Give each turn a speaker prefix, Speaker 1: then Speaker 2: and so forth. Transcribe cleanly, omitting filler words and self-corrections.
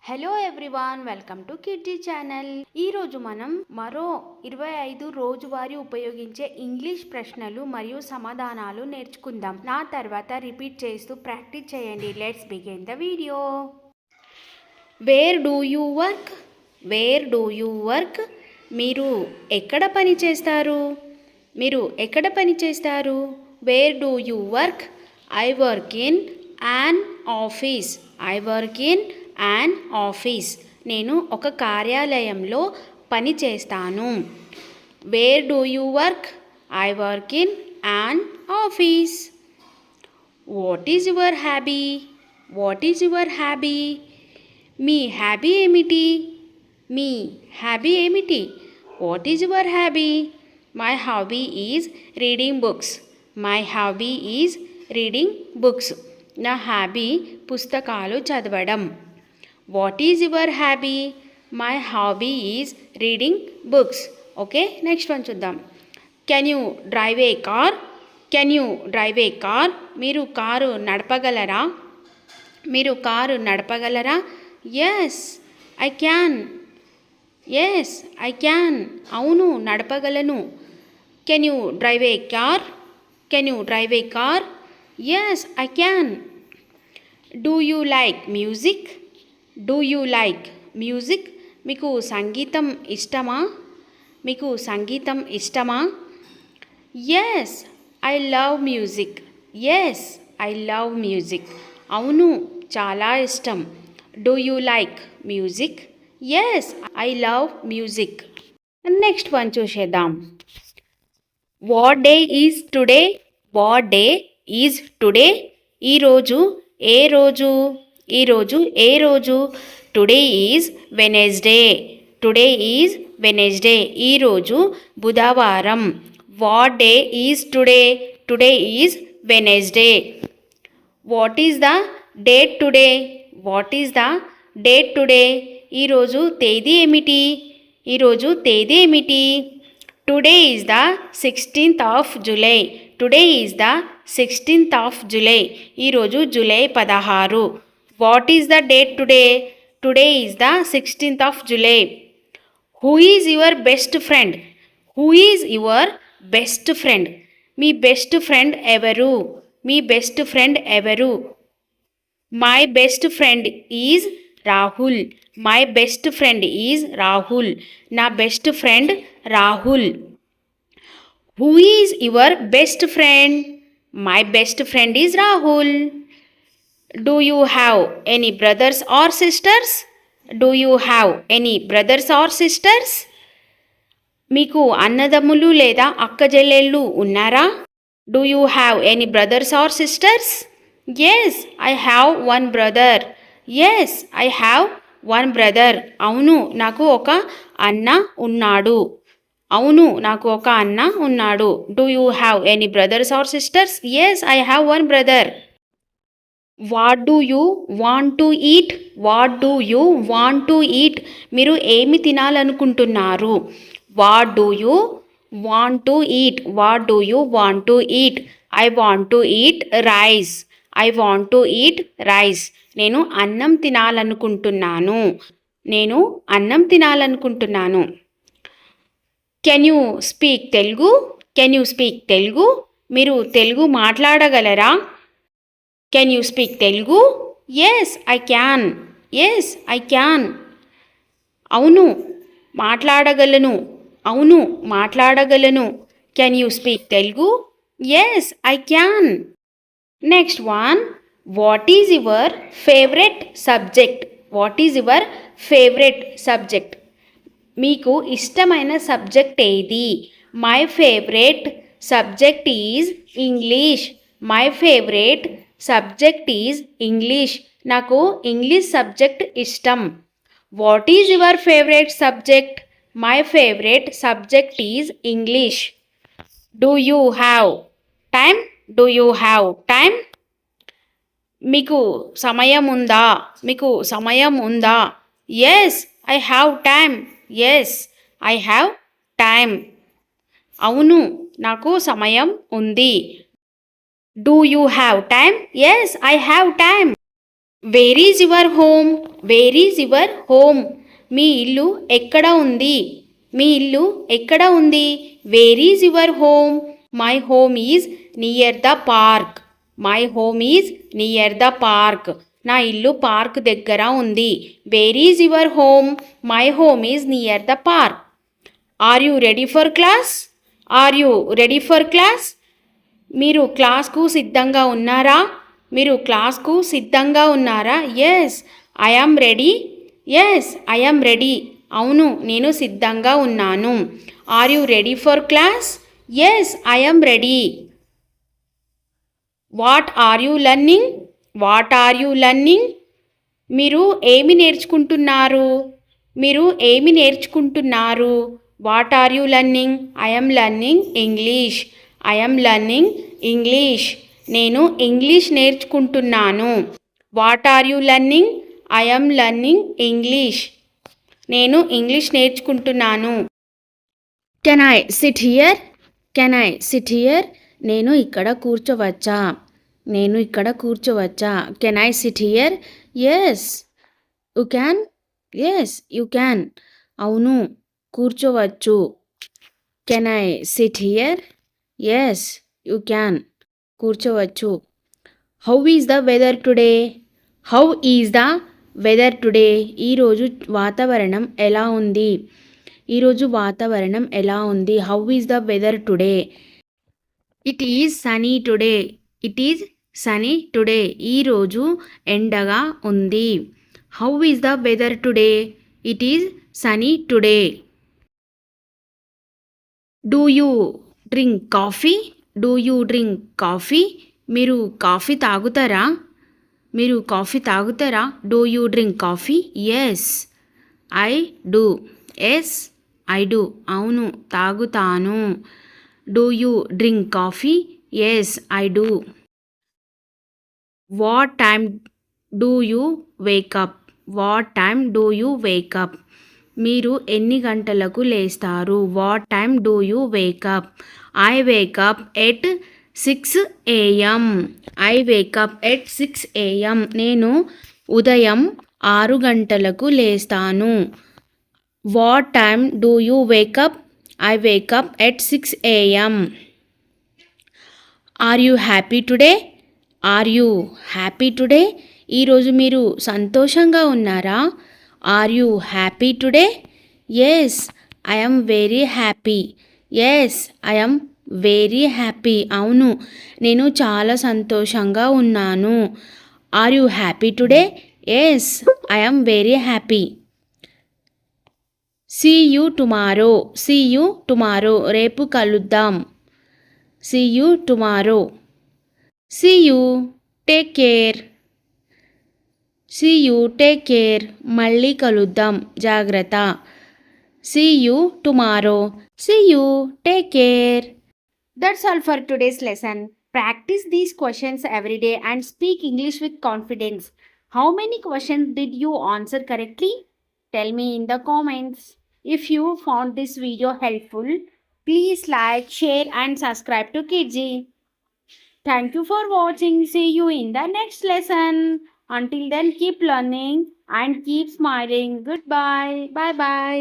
Speaker 1: Hello everyone, welcome to Kidzee channel. ఈరోజు మనం మరో 25 రోజువారీ ఉపయోగించే ఇంగ్లీష్ ప్రశ్నలు మరియు సమాధానాలు నేర్చుకుందాం. నా తర్వాత రిపీట్ చేస్తూ ప్రాక్టీస్ చేయండి. Let's begin the video. Where do you work? Where do you work? మీరు ఎక్కడ పని చేస్తారు? మీరు ఎక్కడ పని చేస్తారు? Where do you work? I work in an office. I work in an office. నేను ఒక కార్యాలయంలో పని చేస్తాను. Where do you work? I work in an office. What is your hobby? What is your hobby? Me hobby ఏమిటి? మీ hobby ఏమిటి? What is your hobby? My hobby is reading books. My hobby is reading books. నా hobby పుస్తకాలు చదవడం. What is your hobby? My hobby is reading books. Okay, next one చూద్దాం. Can you drive a car? Can you drive a car? మీరు car నడపగలరా? మీరు car నడపగలరా? Yes I can. Yes I can. అవును, నడపగలను. Can you drive a car? Can you drive a car? Yes I can. Do you like music? Do you like music? మీకు సంగీతం ఇష్టమా? మీకు సంగీతం ఇష్టమా? Yes I love music. Yes I love music. అవును, చాలా ఇష్టం. Do you like music? Yes I love music. Next one చూసేద్దాం. What day is today? What day is today? ఈరోజు ఏ రోజు? ఈరోజు ఏ రోజు? Today is Wednesday. Today is Wednesday. ఈరోజు బుధవారం. What day is today? Today is Wednesday. What is the date today? What is the date today? ఈరోజు తేదీ ఏమిటి? ఈరోజు తేదీ ఏమిటి? Today is the 16th of July. Today is the 16th of July. ఈరోజు July 16. What is the date today? Today is the 16th of July. Who is your best friend? Who is your best friend? మీ best friend ఎవరు? మీ best friend ఎవరు? My best friend is Rahul. My best friend is Rahul. నా best friend Rahul. Who is your best friend? My best friend is Rahul. Do you have any brothers or sisters? Do you have any brothers or sisters? మీకు అన్నదమ్ములు లేదా అక్కజెల్లెళ్ళు ఉన్నారా? Do you have any brothers or sisters? Yes I have one brother. Yes I have one brother. అవును, నాకు ఒక అన్న ఉన్నాడు. అవును, నాకు ఒక అన్న ఉన్నాడు. Do you have any brothers or sisters? Yes I have one brother. What do you want to eat? What do you want to eat? మీరు ఏమి తినాలనుకుంటున్నారు? What do you want to eat? What do you want to eat? I want to eat rice. I want to eat rice. నేను అన్నం తినాలనుకుంటున్నాను. నేను అన్నం తినాలనుకుంటున్నాను. Can you speak Telugu? Can you speak Telugu? మీరు Telugu మాట్లాడగలరా? Can you speak Telugu? Yes I can. Yes I can. అవును, మాట్లాడగలను. అవును, మాట్లాడగలను. Can you speak Telugu? Yes I can. Next one. What is your favourite subject? What is your favourite subject? మీకు ఇష్టమైన subject ఏది? My favourite subject is English. My favourite subject is English. నాకు English subject ఇష్టం. What is your favourite subject? My favourite subject is English. Do you have time? Do you have time? మీకు సమయం ఉందా? మీకు సమయం ఉందా? Yes I have time. Yes I have time. అవును, నాకు సమయం ఉంది. Do you have time? Yes I have time. Where is your home? Where is your home? మీ ఇల్లు ఎక్కడ ఉంది? మీ ఇల్లు ఎక్కడ ఉంది? Where is your home? My home is near the park. My home is near the park. నా ఇల్లు పార్క్ దగ్గర ఉంది. Where is your home? My home is near the park. Are you ready for class? Are you ready for class? మీరు క్లాస్కు సిద్ధంగా ఉన్నారా? మీరు క్లాస్కు సిద్ధంగా ఉన్నారా? Yes I am ready. Yes I am ready. అవును నేను సిద్ధంగా ఉన్నాను. Are you ready for class? Yes I am ready. What are you learning? What are you learning? మీరు ఏమి నేర్చుకుంటున్నారు? మీరు ఏమి నేర్చుకుంటున్నారు? What are you learning? I am learning English. I am learning English. నేను ఇంగ్లీష్ నేర్చుకుంటున్నాను. What are you learning? I am learning English. నేను English నేర్చుకుంటున్నాను. Can I sit here? Can I sit here? నేను ఇక్కడ కూర్చోవచ్చా? నేను ఇక్కడ కూర్చోవచ్చా? Can I sit here? Yes you can. Yes you can. అవును కూర్చోవచ్చు. Can I sit here? Yes you can. కూర్చోవచ్చు. How is the weather today? How is the weather today? ఈరోజు వాతావరణం ఎలా ఉంది? ఈరోజు వాతావరణం ఎలా ఉంది? How is the weather today? It is sunny today. It is sunny today. ఈరోజు ఎండగా ఉంది. How is the weather today? It is sunny today. Do you drink coffee? Do you drink coffee? మీరు కాఫీ తాగుతారా? మీరు coffee తాగుతారా? Do you drink coffee? Yes I do. Yes I do. అవును తాగుతాను. Do you drink coffee? Yes I do. What time do you wake up? What time do you wake up? మీరు ఎన్ని గంటలకు లేస్తారు? What time do you wake up? I wake up at 6 AM. I wake up at 6 AM. నేను ఉదయం 6 గంటలకు లేస్తాను. What time do you wake up? I wake up at 6 AM. Are you happy today? Are you happy today? ఈరోజు మీరు సంతోషంగా ఉన్నారా? Are you happy today? Yes I am very happy. Yes I am very happy. అవును నేను చాలా సంతోషంగా ఉన్నాను. Are you happy today? Yes I am very happy. See you tomorrow. See you tomorrow. రేపు కలుద్దాం. See you tomorrow. See you. Take care. See you. Take care. మళ్ళీ కలుద్దాం. జాగ్రత్త. See you tomorrow. See you. Take care. That's all for today's lesson. Practice these questions every day and speak English with confidence. How many questions did you answer correctly? Tell me in the comments. If you found this video helpful, please like, share and subscribe to Kidji. Thank you for watching. See you in the next lesson. Until then, keep learning and keep smiling. Goodbye. Bye bye.